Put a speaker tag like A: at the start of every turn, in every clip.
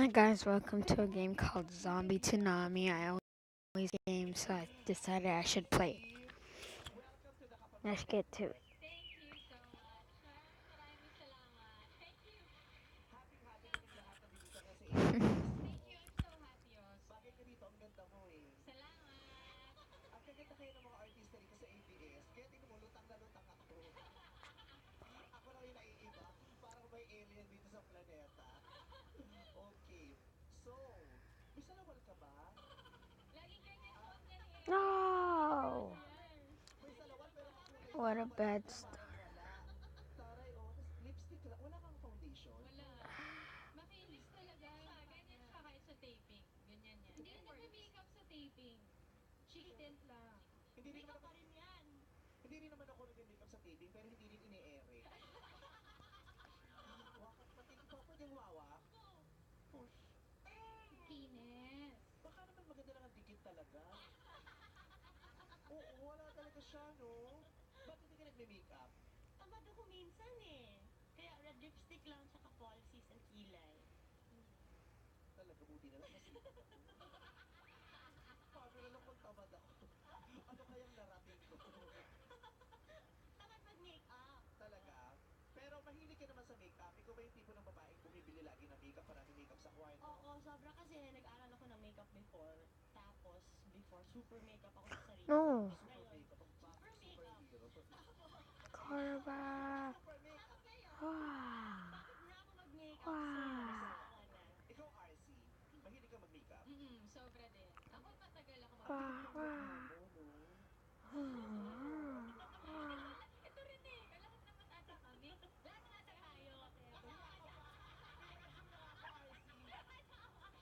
A: Hi guys, welcome to a game called Zombie Tsunami. I always game, so I decided I should play it. Let's get to it. No! What a bad start. No! Corba! Wow! Wow! Wow!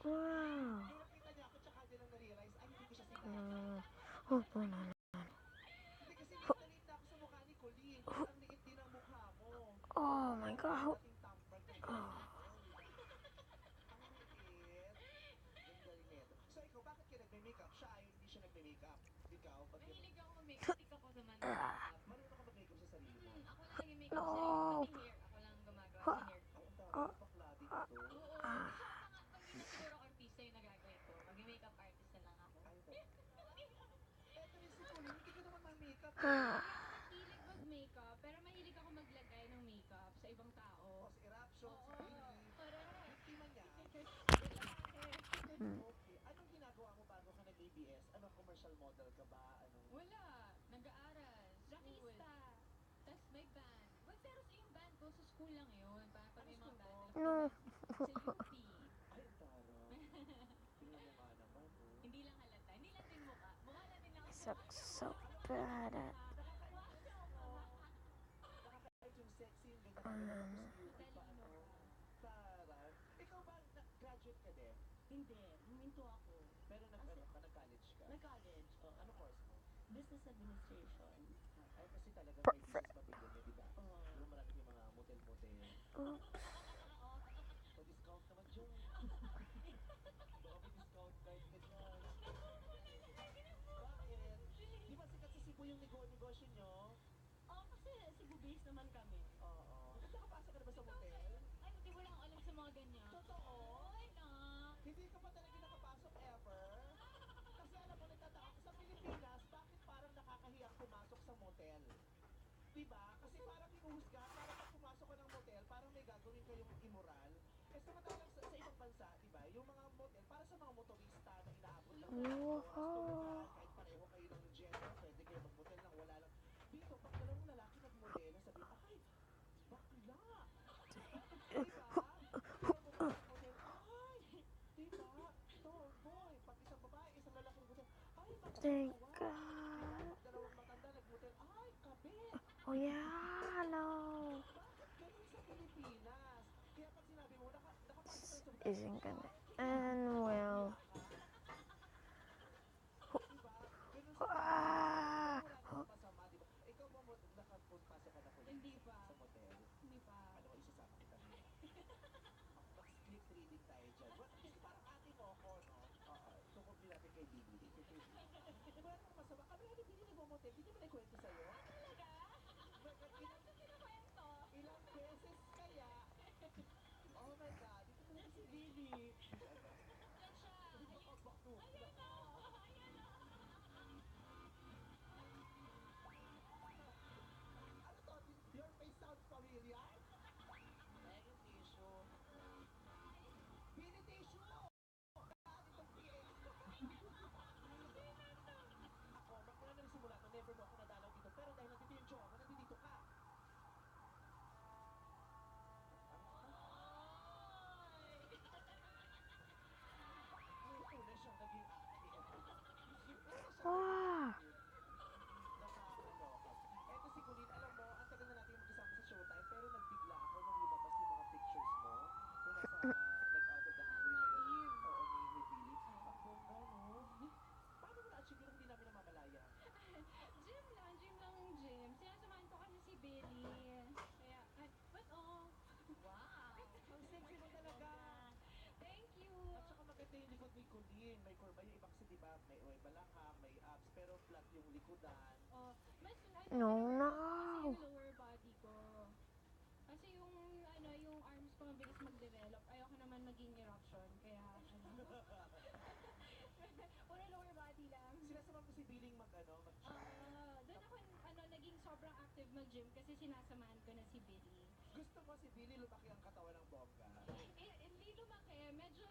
A: Wow! Oh, no, no, no. Oh my god. Oh. No. Oh. Ah. Hmm. No. I suck so bad at. Um, Perfect. Oops. Whoa. Thank God. Oh yeah, no. This isn't gonna end well. Ah.
B: Oh, mas
A: No, no.
B: kasi yung lower body ko. Kasi yung yung arms ko mabilis mag-develop. Ayoko naman maging eruption, kaya puro lower body lang.
C: Sinasama mo si Billing mag-gym.
B: Doon ako naging sobrang active mag-gym kasi sinasamahan ko na si Billy.
C: Gusto mo si Billy lumaki ang katawan ng bongga.
B: Hindi lumaki, medyo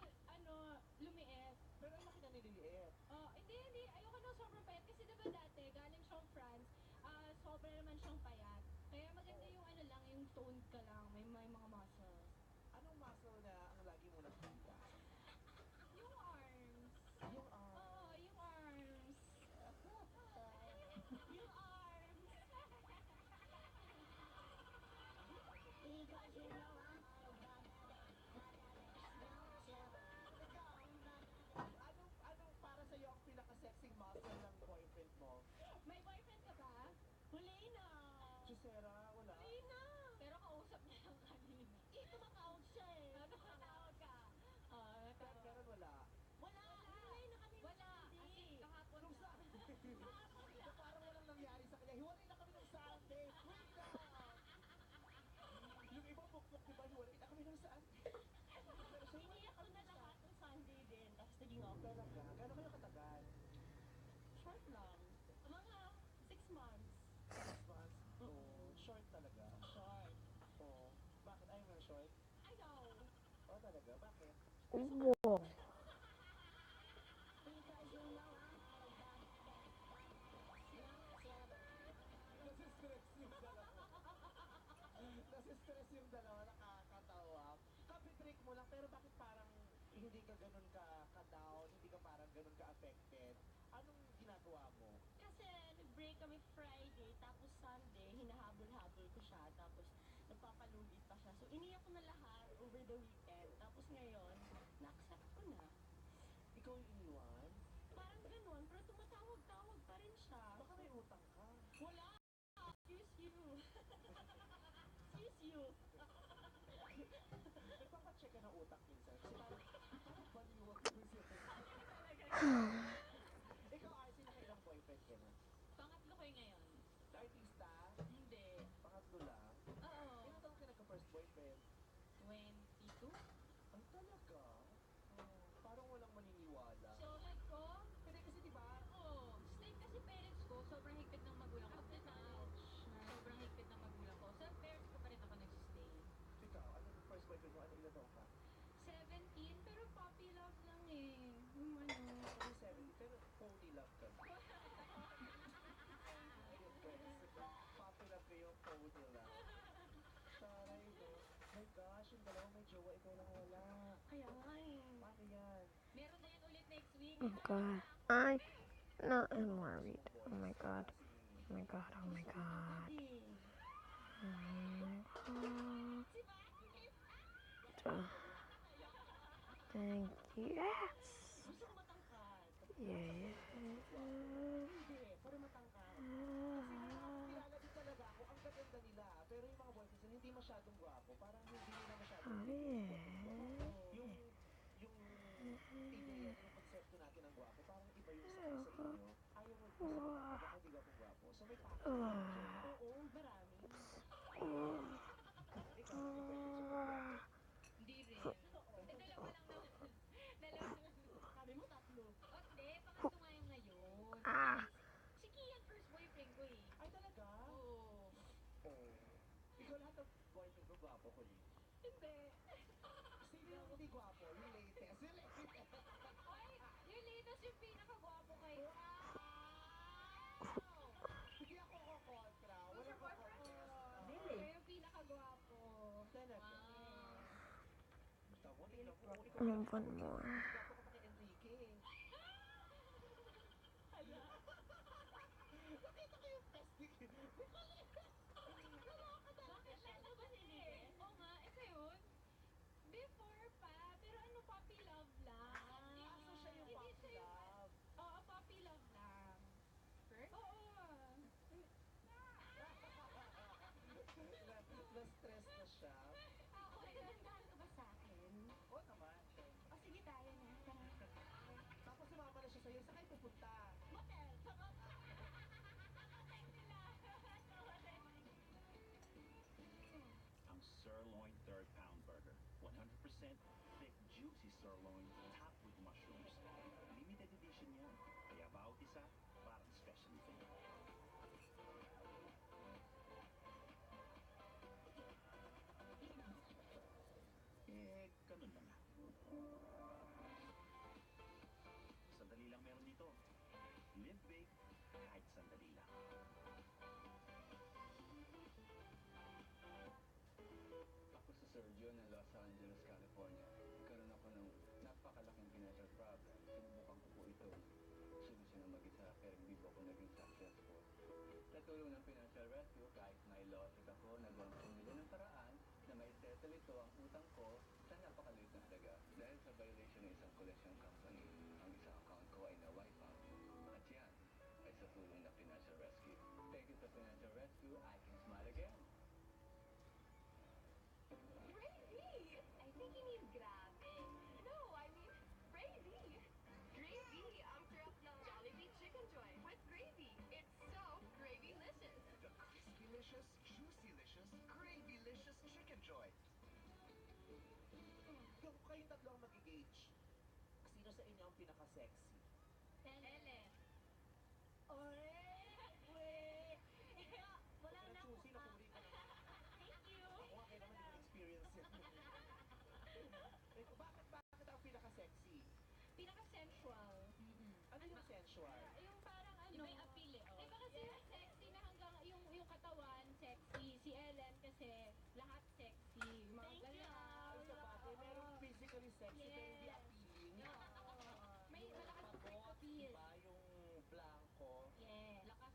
B: lumiit.
C: Pero ang laki na nililiit.
B: Hindi. Ayoko na sobrang payat kasi diba dati, galing siyang France, sobra naman siyang payat. Kaya maganda yung lang, yung toned ka lang, may mga muscles.
C: Anong muscle na ang lagi mo nakikita?
B: Yung arms.
C: Yung
B: Oo, yung arms. Yung arms.
C: Anong para sa'yo ang pinaka-sexy muscle ng boyfriend mo?
B: May boyfriend ka ba? Huli na.
C: Chusera, wala.
B: Huli na. Pero kausap niya lang kanina. Tumatawag siya eh. Tumatawag ka.
C: Pero wala.
B: Wala. Hiwalay na kami. Wala. Kasi kahapon
C: Nung
B: na.
C: Sunday. Na parang walang nangyari sa kanya. Hiwalay na kami ng Sunday. Freedom! Yung ibang bukbok, diba, hiwalay na kami ng Sunday. Pero siya, hiwalay na
B: Iniyak ko
C: kami
B: na
C: ng
B: lahat
C: Sunday.
B: ng Sunday din. Tapos naging okay.
C: Talaga? Gano'n kayo katagal?
B: Short lang. Mga 6 months.
C: 6 months? Oh, short talaga.
B: Short.
C: Oh, bakit? Ayaw nga short?
B: Ayaw.
C: Oh, talaga? Bakit?
A: Whoa.
C: Nasistress yung dalawa. Nasistress yung dalawa, nakakatawa. Kapi-break mo lang, pero bakit parang hindi ka ganun ka-down, hindi ka parang ganun ka-affected? Anong ginagawa mo?
B: Kasi nag-break kami Friday, tapos Sunday, hinahabol-habol ko siya, tapos nagpapalugit pa siya. So, iniyak ko na lahat over the weekend. Tapos ngayon, na-accept ko na.
C: Ikaw yung iniwan?
B: Parang ganun, pero tumatawag-tawag pa rin siya.
C: Baka may utang ka.
B: Wala! Excuse you. Excuse you.
C: Nagpapacheck ka ng utak minsan. Kasi parang baliwag mo siya. Ikaw, Arsie, nakailang boyfriend ka na?
B: Pangatlo ko ngayon.
C: Artista?
B: Hindi.
C: Pangatlo lang?
B: Oo.
C: Ilan taon ka nagka-first boyfriend?
B: 22?
C: Ang talaga? Parang walang maniniwala.
B: Soulmate ko?
C: Hindi kasi diba,
B: Oo. State kasi parents ko, sobrang higpit ng magulang ko. Sobrang higpit ng magulang ko. Sa parents ko pa rin ako nagsistay.
C: ikaw, ano yung first boyfriend mo? Ano ilan taon ka?
B: 17, pero puppy love lang eh. Yung
C: Ako 70, pero pony love ka. Popular ko yung pony love. Taray, no? My gosh, yung dalawa may jowa, ikaw lang wala.
B: Kaya nga eh.
C: Paano yan?
B: Meron na yan ulit next week.
A: Oh God. I'm worried. Oh my God. Oh my God. Oh my God. Oh my God. Thank you. Yes.
B: Gusto ko matangkad.
A: Yeah.
B: Hindi, pero matangkad.
C: Kilala din talaga ako, ang gaganda nila. Pero yung mga boyfriends nila, hindi masyadong gwapo. Parang hindi nila masyadong
A: Oh yeah.
C: yung ideya, yung konsepto natin ng gwapo, parang iba yung sa inyo. Ayaw mo sa baka hindi gwapo. So may package ka dyan.
B: Oo, marami.
C: Ikaw, may boyfriend sa gwapo.
B: Hindi rin. Dalawa lang naman. Dalawa lang. Sabi mo tatlo. Hindi, pangatlo nga yung ngayon.
A: Ah.
B: Si Kian, first boyfriend ko eh.
C: Ay, talaga?
B: Oo.
C: Oh. Ikaw lahat ng boyfriend mo gwapo ko eh.
B: Hindi.
C: Sino yung hindi gwapo? Yung latest. Yung latest.
B: Ay, yung latest yung pinakagwapo kay...
C: Hindi ako kukontra.
B: Who's
C: Wala
B: your
C: ko
B: boyfriend?
C: contest.
B: Siya yung pinakagwapo.
C: Talaga?
B: Wow.
C: Tamo, tingnan mo. Ikaw
A: One
C: lang.
A: more.
C: Gwapo ka pa kay Enrique.
B: Hala.
C: Nakita ko yung plastic.
B: Bakit? Ano ba si Enrique? Oo nga, ito yun. Before pa, pero ano, puppy love lang.
C: So siya yung
B: Hindi
C: puppy
B: siya yung...
C: love.
B: Oo, puppy love lang. First? Oo.
C: Na-stress na siya.
B: Ako, nagandaan ka ba sa akin?
C: Oo naman.
B: O sige, tayo na.
D: red, thick, juicy sirloin topped with mushrooms. Limited edition yan, kaya bawat isa parang specially for you. Ganun na nga. Sandali lang meron dito. Live big, kahit sandali lang.
E: Ako si Sergio ng Los Angeles, California. Nagkaroon ako ng napakalaking financial problem. Sinubukan ko po ito. Solusyon na mag-isa, pero hindi po ako naging successful. Sa tulong ng financial rescue, kahit may logic ako, nagawa ko nila ng paraan na mai-settle ito ang utang ko sa napakaliit na halaga. Dahil sa violation ng isang collection company, ang isang account ko ay na-wipe out. At yan ay sa tulong ng financial rescue. Thank you sa financial rescue, I can smile again.
B: Gravy! I think you need grabe. No, I mean, gravy. Gravy, ang sarap ng Jollibee Chicken Joy with gravy. It's so gravy-licious.
C: The crispy-licious, juicy-licious, gravy-licious Chicken Joy. Kayong tatlo ang mag-gauge. Sino sa inyo ang pinaka-sexy?
B: Ellen. Oy! Wait! Wala na ako.
C: Juicy, napuri ka naman.
B: Thank you.
C: Ako nga kayo naman yung experience yan. Bakit ang pinaka-sexy?
B: Pinaka-sensual.
C: Ano yung sensual?
B: Yung parang ano.
F: Iba yung appeal eh, oh.
B: Diba kasi sexy na hanggang yung katawan, sexy. Si Ellen kasi lahat sexy. Mga
F: Thank you.
B: galaw.
C: Sa bagay, merong
B: Oo.
C: physically sexy pero hindi
B: Yes.
C: appealing.
B: May malakas na sex appeal.
C: Diba? Yung blanco.
B: Yeah.
F: Lakas.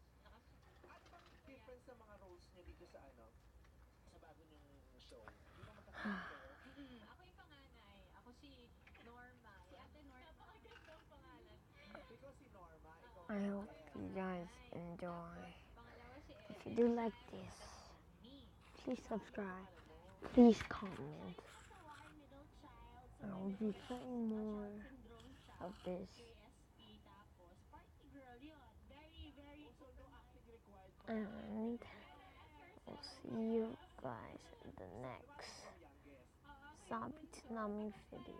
C: Ano bang difference sa mga roles niyo dito sa sa bago niyong show? Di ba magkakaroon?
F: Ako yung panganay. Ako si Norma. Si Ate Norma. Napakagandang pangalan.
C: Ikaw si Norma, ikaw
A: I
C: si
A: hope
C: Ellen.
A: you guys enjoy.
F: Pangalawa si
A: If
F: Ellen.
A: you do like this,
F: Me.
A: please subscribe. Please comment.
B: Middle child.
A: I will be playing more
B: Syndrome siya.
A: of this.
B: KSP tapos party girl yun. Very, very
C: Also, no acting required for
A: And we'll see you guys in the next
C: youngest.
A: Zombie Tsunami video.